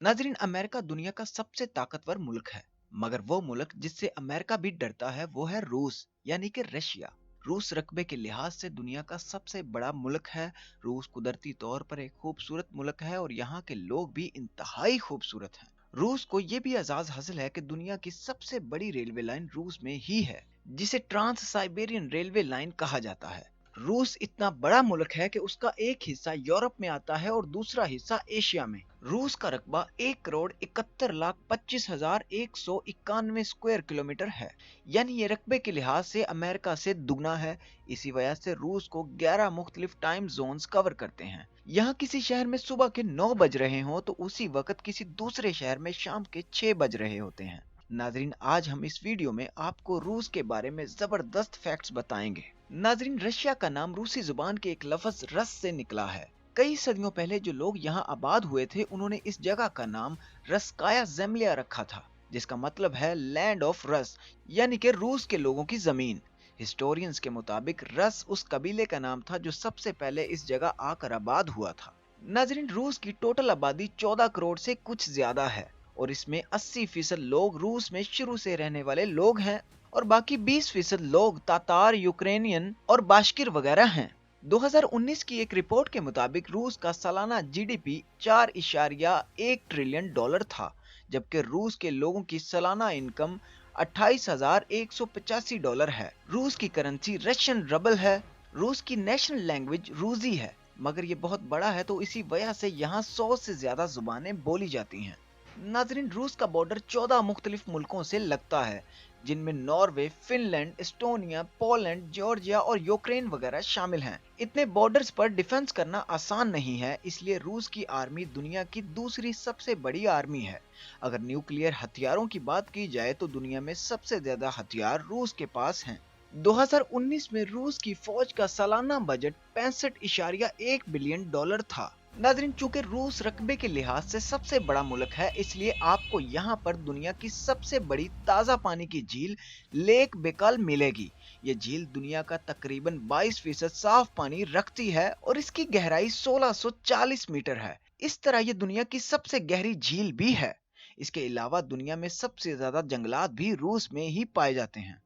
नाजरीन, अमेरिका दुनिया का सबसे ताकतवर मुल्क है, मगर वो मुल्क जिससे अमेरिका भी डरता है वो है रूस, यानी कि रशिया। रूस रकबे के लिहाज से दुनिया का सबसे बड़ा मुल्क है। रूस कुदरती तौर पर एक खूबसूरत मुल्क है और यहाँ के लोग भी इंतहाई खूबसूरत हैं। रूस को ये भी एजाज हासिल है कि दुनिया की सबसे बड़ी रेलवे लाइन रूस में ही है, जिसे ट्रांस साइबेरियन रेलवे लाइन कहा जाता है। रूस इतना बड़ा मुल्क है कि उसका एक हिस्सा यूरोप में आता है और दूसरा हिस्सा एशिया में। रूस का रकबा 1,71,25,191 स्क्वायर किलोमीटर है, यानी ये रकबे के लिहाज से अमेरिका से दुगना है। इसी वजह से रूस को 11 मुख्तलिफ टाइम जोन्स कवर करते हैं। यहाँ किसी शहर में सुबह के 9 बज रहे हों तो उसी वक्त किसी दूसरे शहर में शाम के 6 बज रहे होते हैं। नाजरीन, आज हम इस वीडियो में आपको रूस के बारे में जबरदस्त फैक्ट्स बताएंगे। नाजरीन, रशिया का नाम रूसी जुबान के एक लफ्ज रस से निकला है। कई सदियों पहले जो लोग यहाँ आबाद हुए थे उन्होंने इस जगह का नाम रस्काया जेमलिया रखा था, जिसका मतलब है लैंड ऑफ रस, यानी कि रूस के लोगों की जमीन। हिस्टोरियंस के मुताबिक रस उस कबीले का नाम था जो सबसे पहले इस जगह आकर आबाद हुआ था। नाजरीन, रूस की टोटल आबादी 14 करोड़ से कुछ ज्यादा है और इसमें 80% लोग रूस में शुरू से रहने वाले लोग हैं और बाकी 20% लोग तातार, यूक्रेनियन और बाश्किर वगैरह हैं। 2019 की एक रिपोर्ट के मुताबिक रूस का सालाना जीडीपी 4.1 ट्रिलियन डॉलर था, जबकि रूस के लोगों की सालाना इनकम 28,185 डॉलर है। रूस की करेंसी रशियन रबल है। रूस की नेशनल लैंग्वेज रूसी है, मगर ये बहुत बड़ा है तो इसी वजह से यहाँ 100 से ज्यादा जुबानें बोली जाती हैं। नाजरीन, रूस का बॉर्डर 14 मुख्तलिफ मुल्कों से लगता है, जिनमें Norway, Finland, Estonia, Poland, Georgia और यूक्रेन वगैरह शामिल हैं। इतने बॉर्डर्स पर डिफेंस करना आसान नहीं है, इसलिए रूस की आर्मी दुनिया की दूसरी सबसे बड़ी आर्मी है। अगर न्यूक्लियर हथियारों की बात की जाए तो दुनिया में सबसे ज्यादा हथियार रूस के पास हैं। 2019 में रूस की फौज का सालाना बजट 65.1 बिलियन डॉलर था। नाजरीन, चूंकि रूस रकबे के लिहाज से सबसे बड़ा मुल्क है, इसलिए आपको यहाँ पर दुनिया की सबसे बड़ी ताज़ा पानी की झील लेक बेकाल मिलेगी। ये झील दुनिया का तकरीबन 22% साफ पानी रखती है और इसकी गहराई 1640 मीटर है। इस तरह ये दुनिया की सबसे गहरी झील भी है। इसके अलावा दुनिया में सबसे ज्यादा जंगलात भी रूस में ही पाए जाते हैं।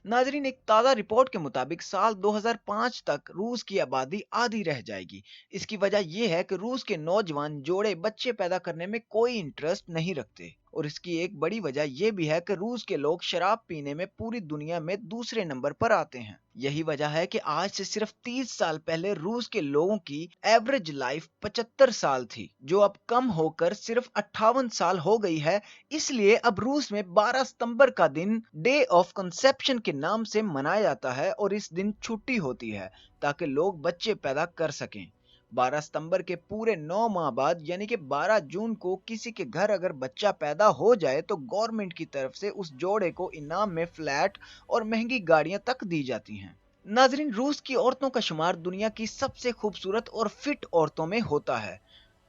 नाजरीन, एक ताज़ा रिपोर्ट के मुताबिक साल 2005 तक रूस की आबादी आधी रह जाएगी। इसकी वजह यह है कि रूस के नौजवान जोड़े बच्चे पैदा करने में कोई इंटरेस्ट नहीं रखते और इसकी एक बड़ी वजह यह भी है कि रूस के लोग शराब पीने में पूरी दुनिया में दूसरे नंबर पर आते हैं। यही वजह है कि आज से सिर्फ 30 साल पहले रूस के लोगों की एवरेज लाइफ 75 साल थी, जो अब कम होकर सिर्फ 58 साल हो गई है। इसलिए अब रूस में 12 सितंबर का दिन डे ऑफ कंसेप्शन के नाम से मनाया जाता है और इस दिन छुट्टी होती है ताकि लोग बच्चे पैदा कर सकें। 12 सितंबर के पूरे 9 माह बाद यानी कि 12 जून को किसी के घर अगर बच्चा पैदा हो जाए तो गवर्नमेंट की तरफ से उस जोड़े को इनाम में फ्लैट और महंगी गाड़ियां तक दी जाती हैं। नाजरीन, रूस की औरतों का शुमार दुनिया की सबसे खूबसूरत और फिट औरतों में होता है।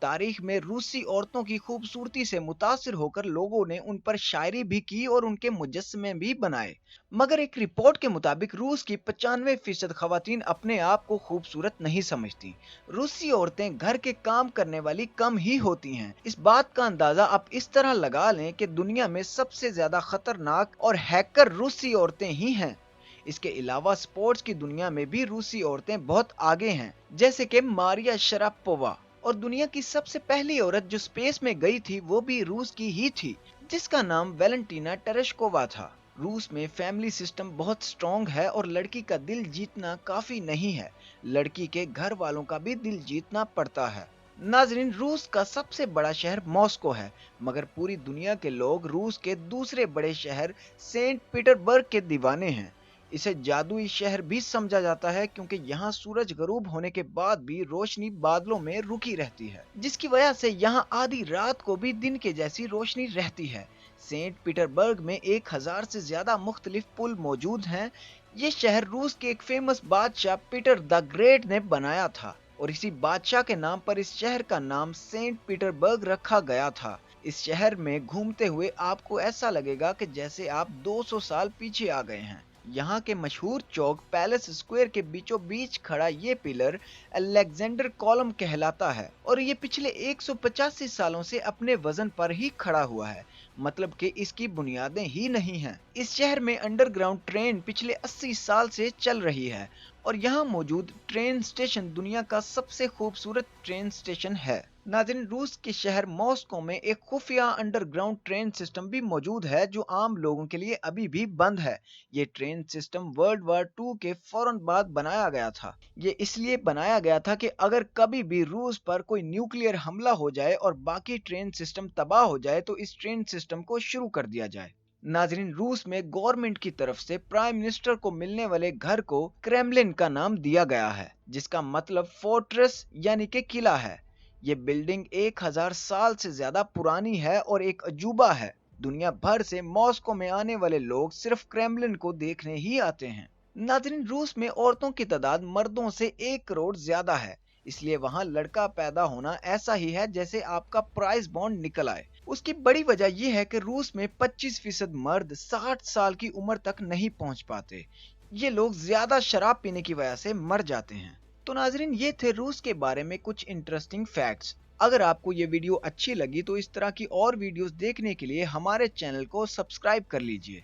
तारीख में रूसी औरतों की खूबसूरती से मुतासिर होकर लोगों ने उन पर शायरी भी की और उनके मुजस्समे भी बनाए। मगर एक रिपोर्ट के मुताबिक रूस की 95% खवातीन अपने आप को खूबसूरत नहीं समझती। रूसी औरतें घर के काम करने वाली कम ही होती हैं। इस बात का अंदाजा आप इस तरह लगा लें कि दुनिया में सबसे ज्यादा खतरनाक और हैकर रूसी औरतें ही हैं। इसके अलावा स्पोर्ट्स की दुनिया में भी रूसी औरतें बहुत आगे हैं, जैसे कि मारिया शरापोवा। और दुनिया की सबसे पहली औरत जो स्पेस में गई थी वो भी रूस की ही थी, जिसका नाम वैलेंटीना टेरेश्कोवा था। रूस में फैमिली सिस्टम बहुत स्ट्रॉन्ग है और लड़की का दिल जीतना काफी नहीं है, लड़की के घर वालों का भी दिल जीतना पड़ता है। नाजरीन, रूस का सबसे बड़ा शहर मॉस्को है, मगर पूरी दुनिया के लोग रूस के दूसरे बड़े शहर सेंट पीटरबर्ग के दीवाने हैं। इसे जादुई शहर भी समझा जाता है क्योंकि यहाँ सूरज गरूब होने के बाद भी रोशनी बादलों में रुकी रहती है, जिसकी वजह से यहाँ आधी रात को भी दिन के जैसी रोशनी रहती है। सेंट पीटरबर्ग में 1000 से ज्यादा मुख्तलिफ पुल मौजूद हैं। ये शहर रूस के एक फेमस बादशाह पीटर द ग्रेट ने बनाया था और इसी बादशाह के नाम पर इस शहर का नाम सेंट पीटरबर्ग रखा गया था। इस शहर में घूमते हुए आपको ऐसा लगेगा कि जैसे आप 200 साल पीछे आ गए हैं। यहाँ के मशहूर चौक पैलेस स्क्वायर के बीचों बीच खड़ा ये पिलर अलेक्जेंडर कॉलम कहलाता है और ये पिछले 185 सालों से अपने वजन पर ही खड़ा हुआ है, मतलब कि इसकी बुनियादें ही नहीं हैं। इस शहर में अंडरग्राउंड ट्रेन पिछले 80 साल से चल रही है और यहाँ मौजूद ट्रेन स्टेशन दुनिया का सबसे खूबसूरत ट्रेन स्टेशन है। नाज़रीन, रूस के शहर मॉस्को में एक खुफिया अंडरग्राउंड ट्रेन सिस्टम भी मौजूद है जो आम लोगों के लिए अभी भी बंद है। ये ट्रेन सिस्टम वर्ल्ड वार 2 के फौरन बाद बनाया गया था। ये इसलिए बनाया गया था कि अगर कभी भी रूस पर कोई न्यूक्लियर हमला हो जाए और बाकी ट्रेन सिस्टम तबाह हो जाए तो इस ट्रेन सिस्टम को शुरू कर दिया जाए। नाजरीन, रूस में गवर्नमेंट की तरफ से प्राइम मिनिस्टर को मिलने वाले घर को क्रेमलिन का नाम दिया गया है, जिसका मतलब फोर्ट्रेस यानी कि किला है। ये बिल्डिंग 1000 साल से ज्यादा पुरानी है और एक अजूबा है। दुनिया भर से मॉस्को में आने वाले लोग सिर्फ क्रेमलिन को देखने ही आते हैं। नाजरीन, रूस में औरतों की तादाद मर्दों से 1 करोड़ ज्यादा है, इसलिए वहां लड़का पैदा होना ऐसा ही है जैसे आपका प्राइस बॉन्ड निकल आए। उसकी बड़ी वजह यह है कि रूस में 25% मर्द 60 साल की उम्र तक नहीं पहुंच पाते। ये लोग ज्यादा शराब पीने की वजह से मर जाते हैं। तो नाजरीन, ये थे रूस के बारे में कुछ इंटरेस्टिंग फैक्ट्स। अगर आपको ये वीडियो अच्छी लगी तो इस तरह की और वीडियोस देखने के लिए हमारे चैनल को सब्सक्राइब कर लीजिए।